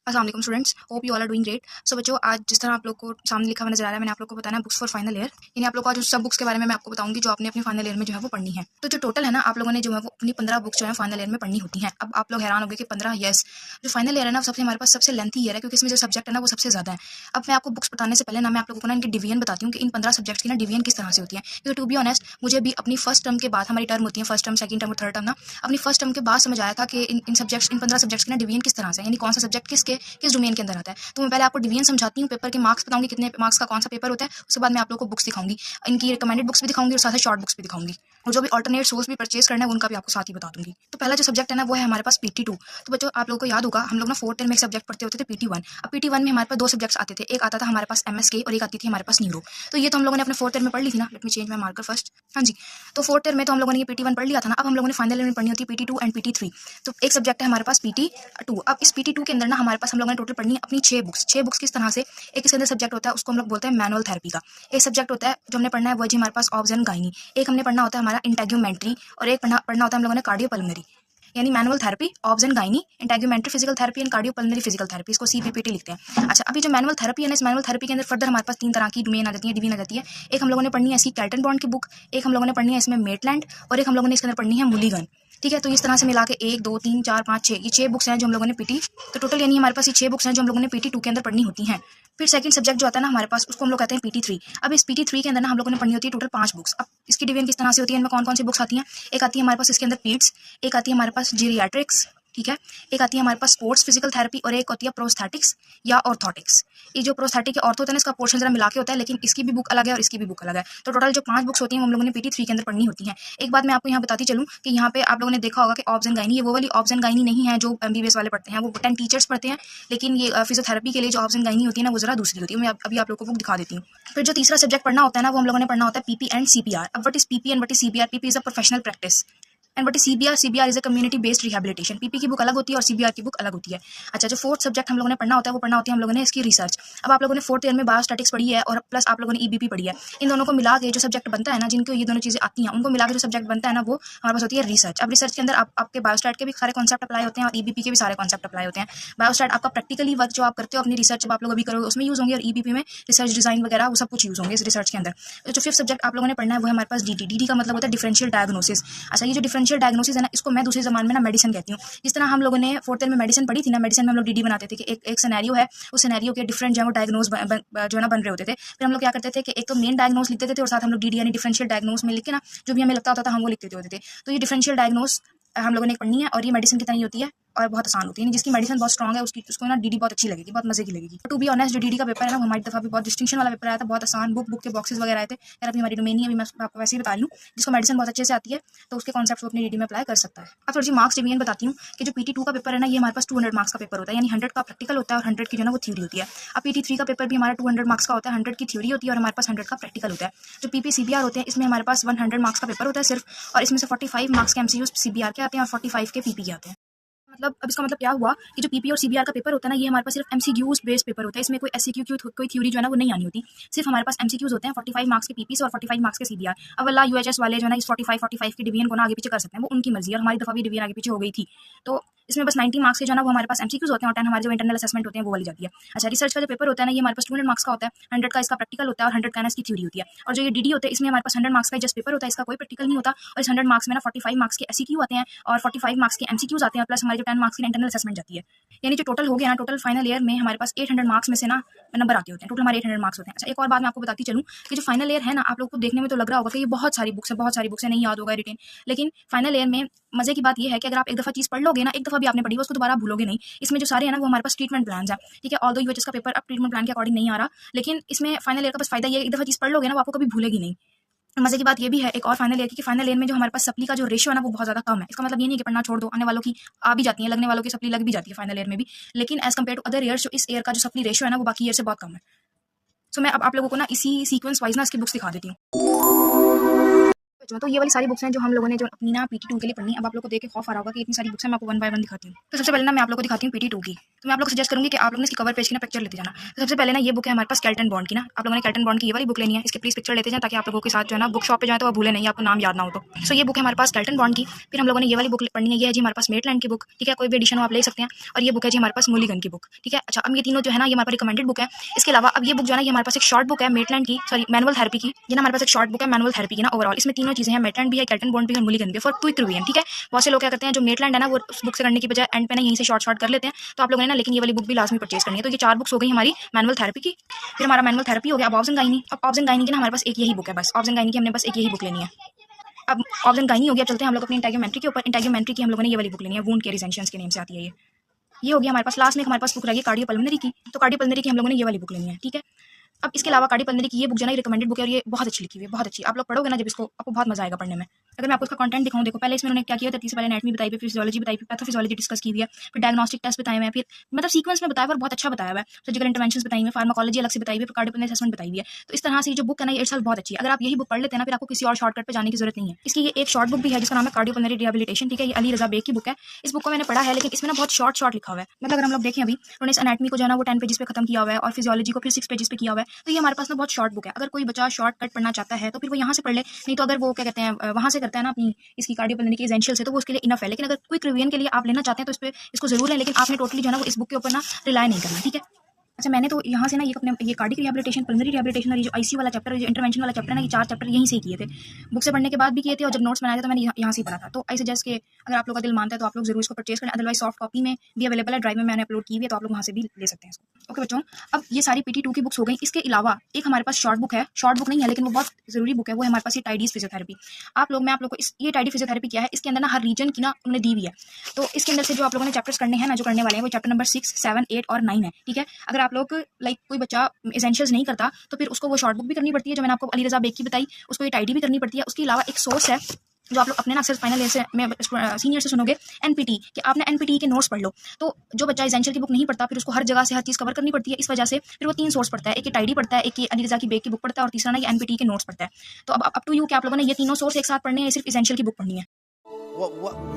अस्सलाम वालेकुम students, hope you all are doing great. So बच्चों, आज जिस तरह आप लोग को सामने लिखा हुआ नजर आ रहा है, मैंने आप लोग को बताना है बुक्स फॉर फाइनल ईयर। यानी आप लोग को आज उस सब बुक्स के बारे में मैं आपको बताऊंगी जो आपने अपने फाइनल ईयर में जो है वो पढ़नी है। तो जो टोटल है ना, आप लोगों ने जो है वो अपनी 15 बुक्स जो है फाइनल ईयर में पढ़नी होती हैं। अब आप लोग हैरान हो गए कि 15, यस, जो फाइनल ईयर है ना सबसे हमारे पास सबसे लेंथी ईयर है, क्योंकि इसमें जो सब्जेक्ट है ना वो सबसे ज्यादा है। अब मैं आपको बुक्स बताने से पहले ना मैं आप लोगों को ना इनकी डिवीजन बताती हूँ कि इन 15 सब्जेक्ट्स की ना डिवीजन किस तरह से होती है। क्योंकि टू बी ऑनेस्ट, मुझे भी अपनी फर्स्ट टर्म के बाद, हमारी टर्म होती है फर्स्ट टर्म, सेकंड टर्म और थर्ड टर्म ना, अपनी फर्स्ट टर्म के बाद समझ आया था कि इन सब्जेक्ट्स, इन 15 सब्जेक्ट्स की ना डिवीजन किस तरह से, यानी कौन सा सब्जेक्ट किस डोमेन के अंदर आता है। तो मैं पहले आपको डिवीजन समझाती हूँ, पेपर के मार्क्स बताऊंगी कितने मार्क्स का कौन सा पेपर होता है, उसके बाद मैं आप लोगों को बुक्स दिखाऊंगी, इनकी रिकमेंडेड बुक्स भी दिखाऊंगी और साथ ही शॉर्ट बुक्स भी दिखाऊंगी, और जो भी ऑल्टरनेट सोर्स भी परचेज करना है उनका भी आपको साथ ही बता दूंगी। तो पहला जो सब्जेक्ट है ना वो है हमारे पास PT2। तो बच्चों, आप लोगों को याद होगा, हम लोग ना फोर्थ ईयर में एक सब्जेक्ट पढ़ते होते थे PT1। अब PT1 में हमारे पास दो सब्जेक्ट्स आते थे, एक आता था हमारे पास MSK और एक आती थी हमारे पास न्यूरो। तो ये तो हम लोगों ने अपने फोर्थ ईयर में पढ़ ली थी ना। Let me change my marker first. हाँ जी, तो फोर्थ ईयर में तो हम लोगों ने ये PT1 पढ़ लिया था ना। अब हम लोगों ने फाइनल ईयर में पढ़नी होती है PT2 एंड PT3। तो एक सब्जेक्ट है हमारे पास PT2। अब इस PT2 के अंदर ना हमारे पास हम लोगों ने टोटल पढ़नी है अपनी 6 बुक्स किस तरह से। एक इसके अंदर सब्जेक्ट होता है, उसको हम लोग बोलते हैं मैनुअल थेरेपी का। एक सब्जेक्ट होता है जो हमने पढ़ना है वो जी हमारे पास ऑब्स एंड गायनी। एक हमने पढ़ना होता है हमारा इंटेग्यूमेंट्री, और एक पढ़ना होता है हम लोगों ने कार्डियोपल्मोनरी। यानी manual therapy, obs and gynae, integumentary physical therapy and cardiopulmonary physical therapy, इसको CPPT लिखते हैं। अच्छा, अभी जो मैनुअल थेरेपी है ना, इस मैनुअल थेरेपी के अंदर फर्दर हमारे पास 3 तरह की डोमेन आ जाती है, डिवीजन आ जाती है। एक हम लोगों ने पढ़नी है इसकी कैल्टन बॉन्ड की बुक, एक हम लोगों ने पढ़नी है इसमें मेटलैंड, और एक हम लोगों ने इसके अंदर पढ़नी है मुलीगन। ठीक है, तो इस तरह से मिला के 1 2 3 4 5 6, ये 6 बुक्स हैं जो हम लोगों ने पीटी। तो टोटल यानी हमारे पास ये 6 बुक्स हैं जो हम लोगों ने PT2 के अंदर पढ़नी होती हैं। फिर सेकंड सब्जेक्ट जो आता है ना हमारे पास, उसको हम लोग कहते हैं PT3। अब इस PT3 के अंदर ना हम लोगों ने पढ़नी होती है टोटल 5 बुक्स। अब इसकी डिवीजन किस तरह से होती है, इनमें कौन कौन सी बुक्स आती हैं। एक आती है हमारे पास इसके अंदर पीड्स, एक आती है हमारे पास जीरियाट्रिक्स, ठीक है, एक आती है हमारे पास स्पोर्ट्स फिजिकल थेरेपी, और एक होती है प्रोस्थेटिक्स या ऑर्थोटिक्स। ये जो प्रोस्थेटिक या ऑर्थो होता है ना, इसका पोर्शन जरा मिला के होता है, लेकिन इसकी भी बुक अलग है और इसकी भी बुक अलग है। तो टोटल जो 5 बुक्स होती हैं हम लोगों ने PT3 के अंदर पढ़नी होती हैं। एक बात मैं आपको यहाँ बताती चलूँ कि यहाँ पे आप लोगों ने देखा होगा कि ऑब्स एंड गायनी, ये वो वाली ऑब्स एंड गायनी नहीं है जो MBBS वाले पढ़ते हैं, वो 10 टीचर्स पढ़ते हैं। लेकिन ये फिजियोथेरेपी के लिए जो ऑब्स एंड गायनी होती है ना, वो जरा दूसरी होती है। मैं अभी आप लोगों को बुक दिखा देती हूँ। फिर जो तीसरा सब्जेक्ट पढ़ना होता है ना, वो हम लोगों ने पढ़ना होता है PP एंड CPR। अब what is PP and what is CPR? PP is a professional practice and what is CBR? CBR is a community based rehabilitation. PP की बुक अलग होती है और CBR की बुक अलग होती है। अच्छा, जो फोर्थ सब्जेक्ट हम लोगों ने पढ़ना होता है वो पढ़ना होती है हम लोगों ने इसकी रिसर्च। अब आप लोगों ने फोर्थ ईयर में बायोस्टैटिक्स पढ़ी है और प्लस आप लोगों ने EBP पढ़ी है। इन दोनों को मिला के जो सब्जेक्ट बनता है ना, जिनको ये दोनों चीजें आती हैं, उनको मिला के जो सब्जेक्ट बनता है ना, वो हमारे पास होती है रिसर्च। अब रिसर्च के अंदर आपके बायोस्टैट के भी सारे कॉन्सेप्ट अप्लाई होते हैं और EBP के भी सारे कॉन्सेप्ट अप्लाई होते हैं। बायोस्टैट आपका प्रैक्टिकली वर्क जो आप करते हो अपनी रिसर्च, जब आप लोग अभी करोगे उसमें यूज होंगे, और EBP में रिसर्च डिजाइन वगैरह वो सब कुछ यूज होंगे इस रिसर्च के अंदर। जो फिफ्थ सब्जेक्ट आप लोगों ने पढ़ना है वो है हमारे पास DD का मतलब होता है डिफरेंशियल डायग्नोसिस। अच्छा, ये जो डिफरेंशियल डायग्नोसिस है ना, इसको मैं दूसरे जबान में ना मेडिसिन कहती हूँ। जिस तरह हम लोगों ने फोर्थ ईयर में मेडिसिन पढ़ी थी ना, मेडिसिन में हम लोग DD बनाते थे कि एक सिनेरियो है, उस सिनेरियो के डिफरेंट जो है वो डायग्नोज जो है ना बन रहे होते थे। फिर हम लोग क्या करते थे कि एक तो मेन डायग्नोज लिखते थे और साथ हम लोग DD यानी डिफरेंशियल डायग्नोज में लिख के ना, जो भी हमें लगता होता था हम वो लिखते होते थे। तो ये डिफरेंशियल डायग्नोज हम लोगों ने पढ़नी है, और ये मेडिसिन की तरह ही होती है और बहुत आसान होती है। जिसकी मेडिसिन बहुत स्ट्रॉन्ग है उसको ना DD बहुत अच्छी लगेगी, बहुत मजे की लगेगी। टू बी ऑनेस्ट, जो DD का पेपर है ना, वो हमारी दफा भी बहुत डिस्टिंक्शन वाला पेपर आया था, बहुत आसान, बुक के बॉक्सेस वगैरह आए थे। यार अभी हमारी डोमेन ही अभी मैं आपको वैसे ही बता लूँ, जिसको मेडिसिन बहुत अच्छे से आती है तो उसके कॉन्सेप्ट अपनी DD में अप्लाई कर सकता है। अब थोड़ी सी मार्क्स डिवीजन बताती हूँ कि जो PT2 का पेपर है ना, ये हमारे पास 200 मार्क्स का पेपर होता है, यानी 100 का प्रैक्टिकल होता है और 100 की जो ना वो थ्योरी होती है। अब PT3 का पेपर भी हमारा 200 मार्क्स का होता है, 100 की थ्योरी होती है और हमारे पास 100 का प्रैक्टिकल होता है। जो PP CBR होते हैं, इसमें हमारे पास 100 मार्क्स का पेपर होता है सिर्फ, और इसमें से 45 मार्क्स के MCQs CBR के आते हैं और 45 के PP के आते हैं। मतलब अब इसका मतलब क्या हुआ कि जो PP और CBR का पेपर होता है ना, ये हमारे पास सिर्फ MCQs बेस्ड पेपर होता है। इसमें कोई SCQ कोई थ्योरी जो है ना वो नहीं आनी होती। सिर्फ हमारे पास MCQs होते हैं, 45 मार्क्स के PP से और 45 मार्क्स के CBR। अब अल्लाह UHS वाले जो है ना इस 45 की डिवीजन को ना आगे पीछे कर सकते हैं, वो उनकी मर्जी है, और हमारी दफा भी डिवीजन आगे पीछे हो गई थी। तो इसमें बस 90 मार्क्स के जो है ना वो हमारे पास MCQs होते हैं और 10 हमारे जो इंटरनल असेसमेंट होते हैं वो वाली जाती है। अच्छा, रिसर्च का जो पेपर होता है ना, ये हमारे पास 200 मार्क्स का होता है, 100 का इसका प्रैक्टिकल होता है और 100 का इसकी थ्योरी होती है। और जो ये DD होते हैं, इसमें हमारे पास 100 मार्क्स का जस्ट पेपर होता है, इसका कोई प्रैक्टिकल नहीं होता, और इस 100 मार्क्स में ना 45 मार्क्स के SCQ आते हैं और 45 मार्क्स के MCQs आते हैं, प्लस हमारे जो 10 मार्क्स की इंटरनल असेसमेंट जाती है। यानी जो टोटल हो गया ना, टोटल फाइनल ईयर में हमारे पास 800 मार्क्स में से ना नंबर आते होते हैं। टोटल हमारे 800 मार्क्स होते हैं। अच्छा, एक और बात मैं आपको बताती चलूँ कि जो फाइनल ईयर है ना, आप लोग को देखने में तो लग रहा होगा कि ये बहुत सारी बुक्स है, नहीं याद होगा रिटेन, लेकिन फाइनल ईयर में मजे की बात ये है कि अगर आप एक दफा चीज पढ़ लोगे ना, एक दफा भी आपने पढ़ी उसको दोबारा भूलोगे नहीं। इसमें जो सारे है ना वो हमारे पास ट्रीटमेंट प्लान है, ठीक है। ऑल्दो यूएचएस का पेपर अब ट्रीटमेंट प्लान के अकॉर्डिंग नहीं आ रहा, लेकिन इसमें फाइनल ईयर का बस फायदा ये है, एक दफा चीज पढ़ लोगे ना वो आपको कभी भूलेगी नहीं। मजे की बात ये भी है एक और फाइनल ईयर की, कि फाइनल ईयर में जो हमारे पास सप्ली का जो रेशियो है ना वो बहुत ज्यादा कम है। इसका मतलब ये नहीं कि पढ़ना छोड़ दो, आने वालों की आ भी जाती है, लगने वालों की सप्ली लग भी जाती है फाइनल ईयर में भी, लेकिन as compare to other year जो इस ईयर का जो सप्ली रेशियो है ना वो बाकी ईयर से बहुत कम है। सो मैं अब आप लोगों को ना इसी सीक्वेंस वाइज ना इसकी बुक्स दिखा देती हूँ। बच्चों तो ये वाली सारी बुक्स हैं जो हम लोगों ने जो अपनी ना PT2 के लिए पढ़नी है। अब आप लोग को देख के खौफ आ रहा होगा कि इतनी सारी बुक्स हैं, मैं आपको वन बाय वन दिखाती हूँ। तो सबसे पहले ना मैं आप लोग को दिखाती हूँ PT2 की। तो मैं आप लोग को सजेस्ट करूँगी कि आप लोग ने इसकी कवर पेज की ना पिक्चर लेते जाना। तो सबसे पहले ना ये बुक है हमारे पास स्केलेटन बॉन्ड की ना, आप लोगों ने स्केलेटन बॉन्ड की ये वाली बुक लेनी है। इसके प्लीज पिक्चर लेते जाएं ताकि आप लोगों के साथ जो है ना बुक शॉप पे जाए तो वो भूले नहीं, आपको नाम याद ना हो तो। सो ये बुक है हमारे पास स्केलेटन बॉन्ड की। फिर हम लोगों ने ये वाली बुक पढ़नी है, ये है जी हमारे पास मेटलैंड की बुक, ठीक है, कोई भी एडिशन हो आप ले सकते हैं। और ये बुक है जी हमारे पास मूलीगन की बुक, ठीक है। अच्छा, अब ये तीनों जो है ना ये हमारे रिकमेंडेड बुक है। इसके अलावा अब ये बुक जो है ना ये हमारे पास एक शॉर्ट बुक है मेटलैंड की, सॉरी मैनुअल थेरेपी की। ये ना हमारे पास एक शॉर्ट बुक है मैनुअल थेरेपी की ना ओवरऑल। इसमें तीनों चीजें हैं, मेटलैंड भी है, स्केलेटन बॉन्ड भी है, मूलीगन भी है, फॉर क्विक रिवीजन, ठीक है। बहुत से लोग क्या करते हैं जो मेटलैंड है ना वो उस बुक से करने की बजाय एंड पे ना यहीं से शॉर्ट कर लेते हैं। तो आप लोगों ने ना लेकिन ये वाली बुक भी लास्ट में परचेज करनी है। तो ये 4 बुक्स हो गई हमारी मैनुअल थेरेपी की। फिर हमारा मैनुअल थेरेपी हो गया। अब ऑब्स एंड गायनी, अब ऑब्स एंड गायनी की ना हमारे पास एक यही बुक है, बस ऑब्स एंड गायनी की हमने बस एक यही बुक लेनी है। अब ऑब्स एंड गायनी हो गया, चलते हैं हम लोग अपनी इंटेग्यूमेंट्री के ऊपर। इंटेग्यूमेंट्री की हम लोगों ने ये वाली बुक लेनी है, वुंड केयर एसेंशियल्स के नेम से आती है ये हो गया हमारे पास। लास्ट में हमारे पास बुक रहेगी कार्डियोपल्मोनरी की। तो कार्डियोपल्मोनरी की हम लोगों ने ये वाली बुक लेनी है, ठीक है। अब इसके अलावा कार्डियोपल्मोनरी की ये बुक जो है रिकमेंडेड बुक है और ये बहुत अच्छी लिखी हुई है, बहुत अच्छी। आप लोग पढ़ोगे ना जब इसको आपको बहुत मजा आएगा पढ़ने में। अगर मैं आपको इसका कंटेंट दिखाऊं, देखो पहले इसमें उन्होंने क्या किया था, सबसे पहले एनाटॉमी बताई हुई, फिजियोलॉजी बताई हुई, पैथोफिजियोलॉजी डिस्कस की हुई है, फिर डायग्नोस्टिक टेस्ट बताए हुए हैं, फिर मतलब सीक्वेंस में बताया हुआ और बहुत अच्छा बताया हुआ है। सर्जिकल इंटरवेंशंस बताई हुई है, फार्माकोलॉजी अलग से बताई हुई है, कार्डियोपल्मोनरी असेसमेंट बताई हुई है। तो इस तरह से जो बुक है ना ये इट्सल्फ बहुत अच्छी है। अगर आप यही बुक पढ़ लेते हैं ना फिर आपको किसी और शॉर्टकट पे जाने की जरूरत नहीं है। इसकी ये एक शॉर्ट बुक भी है जिसका नाम है कार्डियोपल्मोनरी रिहैबिलिटेशन, ठीक है। ये अली रजा बेग की बुक है। इस बुक को मैंने पढ़ा है लेकिन इसमें ना बहुत शॉर्ट लिखा हुआ है। मतलब अगर हम लोग देखें अभी उन्होंने इस एनाटॉमी को जो है ना वो 10 पेजेस पे खत्म किया हुआ है और फिजियोलॉजी को फिर 6 पेजेस पे किया हुआ है। तो ये हमारे पास ना बहुत शॉर्ट बुक है। अगर कोई बच्चा शॉर्टकट पढ़ना चाहता है तो फिर वो यहाँ से पढ़ ले, नहीं तो अगर वो क्या कहते हैं वहाँ से करता है ना अपनी इसकी कार्डियोपल्मोनरी की एसेंशियल से तो वो उसके लिए इनफ है। लेकिन अगर क्विक रिवीजन के लिए आप लेना चाहते हैं तो इस पे इसको जरूर लें, लेकिन आपने टोटली जो है ना वो इस बुक के ऊपर ना रिलाय नहीं करना, ठीक है। अच्छा, मैंने तो यहाँ से ना ये अपने ये कार्डिक रिहैबिलिटेशन, पल्मोनरी रिहैबिलिटेशन और ये जो ICU वाला चैप्टर, जो इंटरवेंशन वाला चैप्टर है ना, ये 4 चैप्टर यहीं से किए थे, बुक से पढ़ने के बाद भी किए थे और जब नोट्स बनाए थे तो मैंने यहाँ से ही पढ़ा था। तो आई सजेस्ट कि अगर आप लोग का दिल मानता है तो आप लोग जरूर इसको परचेज करें। अदरवाइज सॉफ्ट कॉपी में भी अवेलेबल है, ड्राइव में मैंने अपलोड की हुई है, तो आप लोग वहाँ से भी ले सकते हैं इसको। ओके बच्चों, अब ये सारी PT2 की बुक्स हो गई। इसके अलावा एक हमारे पास शॉर्ट बुक है, शॉर्ट बुक नहीं है लेकिन वो बहुत जरूरी बुक है, वो है हमारे पास ये टाइडीज फिजियोथेरेपी। मैं आप लोग को ये टाइडी फिजियोथेरेपी क्या है, इसके अंदर ना हर रीजन की ना उन्होंने दी हुई है। तो इसके अंदर से जो आप लोगों ने चैप्टर्स करने हैं ना, जो करने वाले हैं वो चैप्टर नंबर 6, 7, 8 और 9 है, ठीक है। अगर आप लोग लाइक कोई बच्चा एसेंशियल्स नहीं करता तो फिर उसको वो शॉर्ट बुक भी करनी पड़ती है जो मैंने आपको अली रजा बेग की बताई, उसको ये टाइडी भी करनी पड़ती है। उसके अलावा एक सोर्स है जो आप लोग अपने ना अक्सर फाइनल ईयर से में सीनियर से सुनोगे, NPT, कि आपने NPT के नोट्स पढ़ लो। तो जो बच्चा एसेंशियल की बुक नहीं पढ़ता फिर उसको हर जगह से हर चीज़ कवर करनी पड़ती है। इस वजह से फिर वो 3 सोर्स पढ़ता है, एक ये टाइडी पढ़ता है, एक ये अली रजा की बेग की बुक पढ़ता है और तीसरा ना ये NPT के नोट्स पढ़ता है। तो अब अप टू यू कि आप लोगों ने ये तीनों सोर्स एक साथ पढ़ने हैं, सिर्फ एसेंशियल की बुक पढ़नी है।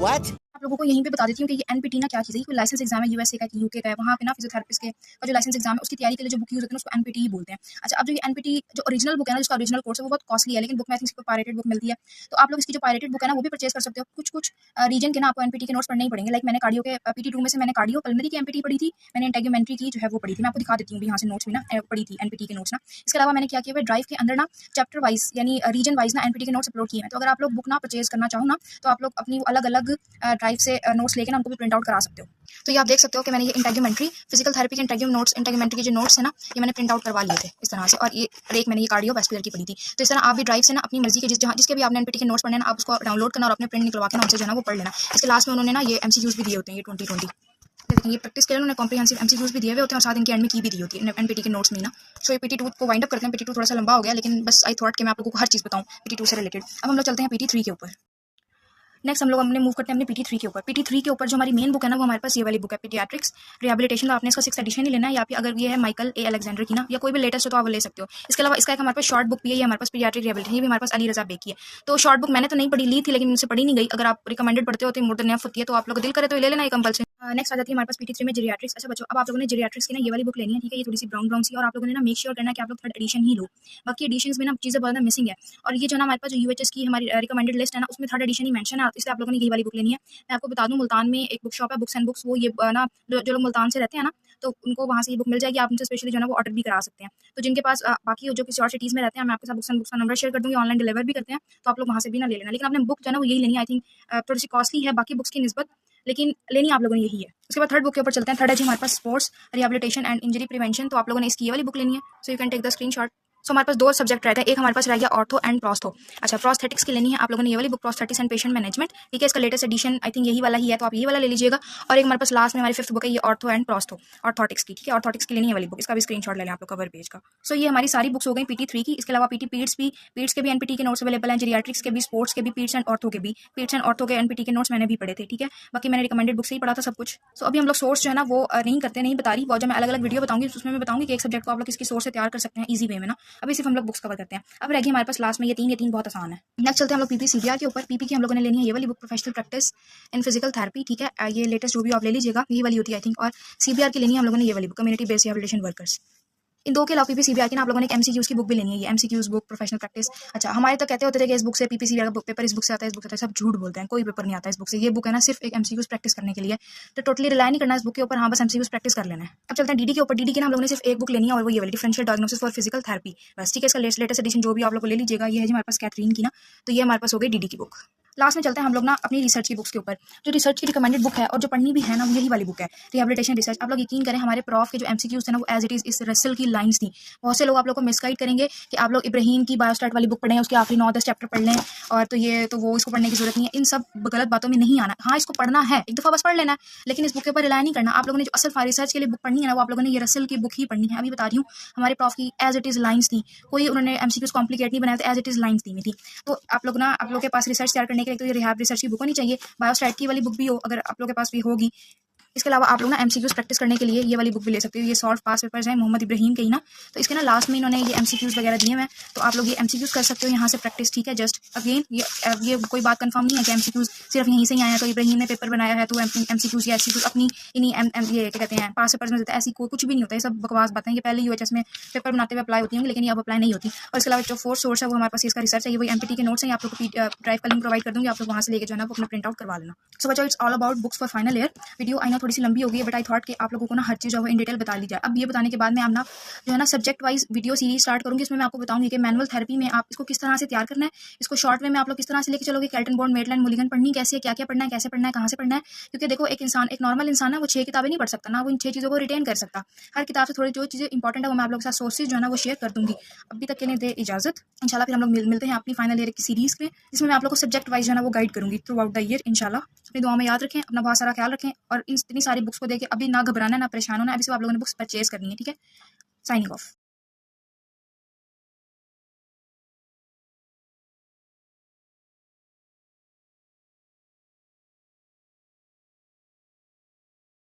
What? आप लोगों को यहीं पे बता देती हूँ कि ये NPT ना क्या चीज़ है। कोई लाइसेंस एग्जाम है USA का, UK का है, वहाँ पे ना फिजियोथेरेपिस्ट का जो लाइसेंस एग्जाम है उसकी तैयारी के लिए जो बुक यूज होती है उसको NPT ही बोलते हैं। अच्छा, अब जो ये NPT जो ओरिजिनल बुक है ना, जिसका ओरिजिनल कोर्स है वो बहुत कॉस्टली है, लेकिन बुक में इसको पायरेटेड बुक मिलती है। तो आप लोग इसकी जो पायरेटेड बुक है ना वो भी परचेज कर सकते हो। कुछ रीजन के ना आपको NPT के नोट्स पढ़ने ही पड़ेंगे। लाइक मैंने कार्डियो के PT2 में से मैंने कार्डियो पल्मोनरी की NPT पढ़ी थी, मैंने इंटेग्यूमेंट्री की जो है वो पढ़ी थी। मैं आपको दिखा देती हूँ यहाँ से नोट्स भी ना पढ़ी थी NPT के नोट्स ना। इसके अलावा मैंने क्या किया, ड्राइव के अंदर ना चैप्टर वाइज यानी रीजन वाइज ना NPT के नोट्स अपलोड किए हैं। तो अगर आप लोग बुक ना परचेज करना चाहो ना तो आप लोग अपनी अलग अलग ड्राइव से नोट्स लेके ना उनको भी प्रिंट आउट करा सकते हो। तो ये आप देख सकते हो कि मैंने ये इंटेग्यूमेंट्री फिजिकल थेरेपी के इंटेग्यूमेंट्री के जो नोट्स है ना ये मैंने प्रिंट आउट करवा लिए थे इस तरह से, और ये एक मैंने ये कार्डियोवैस्कुलर की पढ़ी थी। तो इस तरह आप भी ड्राइव से ना अपनी मर्जी के जिसके भी आपने NPT के नोट्स पढ़ने ना आप उसको डाउनलोड करना और अपने प्रिंट निकलवा के ना उनसे जो है ना वो पढ़ लेना। इसके लास्ट में उन्होंने ना ये MCQs भी दिए होते हैं, ये 2020 देखिए ये प्रैक्टिस के लिए उन्होंने कॉम्प्रिहेंसिव MCQs भी दिए हुए होते हैं और साथ इनके एंड में की भी दी होती है NPT के नोट्स में ना। सो ये PT2 को वाइंड अप करते हैं। PT2 थोड़ा सा लंबा हो गया लेकिन बस आई थॉट कि मैं आप लोगों को हर चीज़ बताऊं PT2 से रिलेटेड। अब हम लोग चलते हैं PT3 के ऊपर। नेक्स्ट हम लोग हमने मूव करते हैं अपने PT3 के ऊपर। PT3 के ऊपर जो हमारी मेन बुक है ना वो हमारे पास ये वाली बुक है, पीडियाट्रिक्स रिहैबिलिटेशन। तो आपने इसका 6th एडिशन ही लेना है, या फिर अगर ये है माइकल A. अलेक्जेंडर की ना, या कोई भी लेटेस्ट हो तो आप ले सकते हो। इसके अलावा इसका एक हमारे पास शॉर्ट बुक भी है, ये हमारे पास पीडियाट्रिक रिहैबिलिटेशन, ये भी हमारे पास अली रजा बेग की है। तो शॉर्ट बुक मैंने तो नहीं पढ़ी, ली थी लेकिन मुझसे पढ़ी नहीं गई। अगर आप रिकमेंडेड पढ़ते हो तो मोर देन एनफ होती है, तो आप लोग दिल करे तो ले लेना, ये कंपल्सरी। नेक्स्ट आ जाती है हमारे पास PT3 में जीरियाट्रिक्स। अच्छा बच्चों, अब आप लोगों ने जीरियाट्रिक्स की ना ये वाली बुक लेनी है, ठीक है। ये थोड़ी सी ब्राउन सी, और आप लोगों ने ना मेक श्योर करना है कि आप लोग 3rd एडिशन ही लो। बाकी एडिशंस में ना चीज़ें बहुत ज़्यादा मिसिंग है, और ये जो ना हमारे पास जो UHS की हमारी रिकमेंडेड लिस्ट है ना उसमें 3rd एडिशन ही मेंशन है, इसलिए आप लोगों ने ये वाली बुक लेनी है। मैं आपको बता दूं मुल्तान में एक बुक शॉप है, बुक्स एंड बुक्स, वो ये ना जो लोग मुल्तान से रहते हैं ना तो उनको वहाँ से ये बुक मिल जाएगी। आप उनसे स्पेशली जो है ना वो ऑर्डर भी करा सकते हैं। तो जिनके पास बाकी जो किसी और सिटीज़ में रहते हैं, मैं आपके साथ बुक्स एंड बुक्स का नंबर शेयर कर दूँगी, ऑनलाइन डिलीवर भी करते हैं, तो आप लोग वहाँ से भी ना ले लेना। लेकिन आपने बुक जो है ना वो यही लेनी है। आई थिंक थोड़ी सी कॉस्टली है बाकी बुक्स की निस्बत, लेकिन लेनी आप लोगों ने यही है। उसके बाद 3rd बुक के ऊपर चलते हैं। 3rd है जी हमारे पास sports rehabilitation and injury prevention. तो आप लोगों ने इसकी ये वाली बुक लेनी है। So you can take the screenshot. So हमारे पास 2 सब्जेक्ट रहते हैं, एक हमारे पास रह गया ऑर्थो एंड प्रोस्थो। अच्छा, प्रोस्थेटिक्स की लेनी है आप लोगों ने ये वाली book, prosthetics and patient management, ठीक है। इसका लेटेस्ट एडिशन आई थिंक यही वाला ही है, तो आप ये वाला ले लीजिएगा। और एक हमारे पास लास्ट में हमारी 5th बुक है, ये ऑर्थो एंड प्रोस्थो, ऑर्थोटिक्स की, ठीक है। ऑर्थोटिक्स की लेनी है वाली बुक, इसका भी स्क्रीनशॉट ले लें आप लोग कवर पेज का। सो ये हमारी सारी बुक्स हो गई PT3 की। इसके अलावा पीड्स के भी NPT के नोट्स अवेलेबल हैं, जीरियाट्रिक्स के भी, स्पोर्ट्स के भी, पीड्स एंड ऑर्थो के NPT के नोट्स मैंने भी पढ़े थे, ठीक है। बाकी मैंने रिकमेंडेड बुक से ही पढ़ा था सब कुछ। सो अभी हम लोग सोर्स जो है ना वो नहीं करते, नहीं बता रही, वो जब मैं अलग अलग वीडियो बताऊंगी उसमें मैं बताऊंगी कि एक सब्जेक्ट को आप लोग किसकी सोर्स से तैयार कर सकते हैं ईजी वे में ना। अभी सिर्फ हम लोग बुक्स कवर करते हैं। अब रहेगी हमारे पास लास्ट में ये तीन बहुत आसान है। नेक्स्ट चलते हैं हम लोग PPCBR के ऊपर। पीपी की हम लोगों ने लेनी है ये वाली book, professional practice in physical therapy, ठीक है। ये लेटेस्ट जो भी आप ले लीजिएगा, ये वाली होती है आई थिंक। और CBR की लेनी है हम लोगों ने ये वाली book, community based rehabilitation workers. इन दो के अलावा PPCBR की ना आप लोगों ने एक MCQs की बुक भी लेनी है, ये MCQs बुक प्रोफेशनल प्रैक्टिस। अच्छा, हमारे तो कहते होते थे कि इस बुक से PPCBR का पेपर इस बुक से आता है, इस बुक से आता है, सब झूठ बोलते हैं, कोई पेपर नहीं आता इस बुक से। ये बुक है ना सिर्फ एक MCQs प्रैक्टिस करने के लिए, तो टोटली रिलाई नहीं करना इस बुक के ऊपर, हाँ बस MCQs प्रैक्टिस कर लेना है। अब चलते हैं DD के ऊपर। DD की ना हम लोगों ने सिर्फ एक बुक लेनी है और वो ये वाली, differential diagnosis for physical therapy, बस ठीक है। इसका लेटेस्ट एडिशन जो भी आप लोग को ले लीजिएगा, ये है जी हमारे पास कैथरीन की ना, तो ये हमारे पास हो गई DD की बुक। लास्ट में चलते हैं हम लोग ना अपनी रिसर्च की बुक्स के ऊपर। जो रिसर्च की रिकमेंडेड बुक है और जो पढ़नी भी है ना, वो यही वाली बुक है, रिहैबिलिटेशन रिसर्च। आप लोग यकीन करें, हमारे प्रॉफ के जो MCQs थे ना, वो एज इट इज इस रसल की लाइंस थी। बहुत से लोग आप लोग को मिसगाइड करेंगे कि आप लोग इब्राहिम की बायोस्टैट वाली बुक पढ़ें, उसके आखिरी 9-10 चैप्टर पढ़ लें, और तो वो इसको पढ़ने की जरूरत नहीं है। इन सब गलत बातों में नहीं आना। हाँ, इसको पढ़ना है, एक दफ़ा बस पढ़ लेना है, लेकिन इस बुक के ऊपर रिलाई नहीं करना। आप लोगों ने जो असल रिसर्च के लिए बुक पढ़नी है ना, वो आप लोगों ने ये रसल की बुक ही पढ़नी है। अभी बता रही हूँ, हमारे प्रॉफ की एज इट इज लाइंस थी, कोई उन्होंने MCQs कॉम्प्लिकेट नहीं बनाया था, एज इट इज लाइंस दी थी। तो आप लोग के पास रिसर्च तैयार करने के लिए तो ये रिहैब रिसर्च की बुक होनी चाहिए, बायोस्टैट की वाली बुक भी हो अगर आप लोगों के पास भी होगी। इसके अलावा आप लोग ना MCQs प्रैक्टिस करने के लिए ये वाली बुक भी ले सकते हो। ये सॉल्व पास पेपर्स हैं मोहम्मद इब्राहिम के ही ना, तो इसके ना लास्ट में इन्होंने ये MCQs वगैरह दिए हैं, तो आप लोग ये MCQs कर सकते हो यहाँ से प्रैक्टिस, ठीक है। जस्ट अगेन ये कोई बात कंफर्म नहीं है कि MCQs सिर्फ यहीं से ही आए हैं, तो इब्राहिम ने पेपर बनाया है तो MCQs या MCQs अपनी इन्हीं ये क्या कहते हैं पास पेपर्स में देता है, ऐसी कोई कुछ भी नहीं होता। ये सब बकवास बातें, ये पहले UHS में पेपर बनाते हुए अप्लाई होती होंगी, लेकिन ये अब अप्लाई नहीं होती। और इसके अलावा जो फोर्थ सोर्स है वो हमारे पास इसका रिसर्च है, ये वही MPT के नोट्स हैं, आप लोग को ड्राइव का लिंक प्रोवाइड कर दूँगी, आप लोग वहाँ से लेके जो है ना वो अपना प्रिंट आउट करवा लेना। सो बच्चों, it's all about books for final year. Video I know थोड़ी सी लंबी हो गई है, बट आई थॉट कि आप लोगों को ना हर चीज़ जो है इन डिटेल बता ली जाए। अब ये बताने के बाद मैं अपना जो है ना subject wise video series start करूँगी। इसमें मैं आपको बताऊंगी कि मैनुअल थेरेपी में आप इसको किस तरह से तैयार करना है, इसको शॉर्ट वे में आप लोग किस तरह से लेके चलोगे, केल्टन बॉन्ड, मेटलैंड, मुलिगन पढ़नी कैसे है, क्या क्या पढ़ना है, कैसे पढ़ना है, कहाँ से पढ़ना है। क्योंकि देखो, एक नॉर्मल इंसान है, वो 6 किताबें नहीं पढ़ सकता ना, वो इन 6 चीज़ों को रिटेन कर सकता। हर किताब से थोड़ी जो चीज़ें इंपॉर्टेंट है वो मैं आप लोगों के साथ सोर्सेज जो है ना वो शेयर कर दूंगी। अभी तक के लिए दे इजाजत, इंशाल्लाह फिर हम लोग मिलते हैं अपनी फाइनल ईयर की सीरीज में, जिसमें मैं आप लोग को सब्जेक्ट वाइज जो है ना वो गाइड करूंगी थ्रू आउट द ईयर इंशाल्लाह। अपनी दुआ में याद रखें, अपना बहुत सारा ख्याल रखें, और इन इतनी सारी बुक्स को देख के अभी ना घबराना, ना परेशान होना। अभी सिर्फ आप लोगों ने बुक्स परचेज करनी है, ठीक है। Signing off.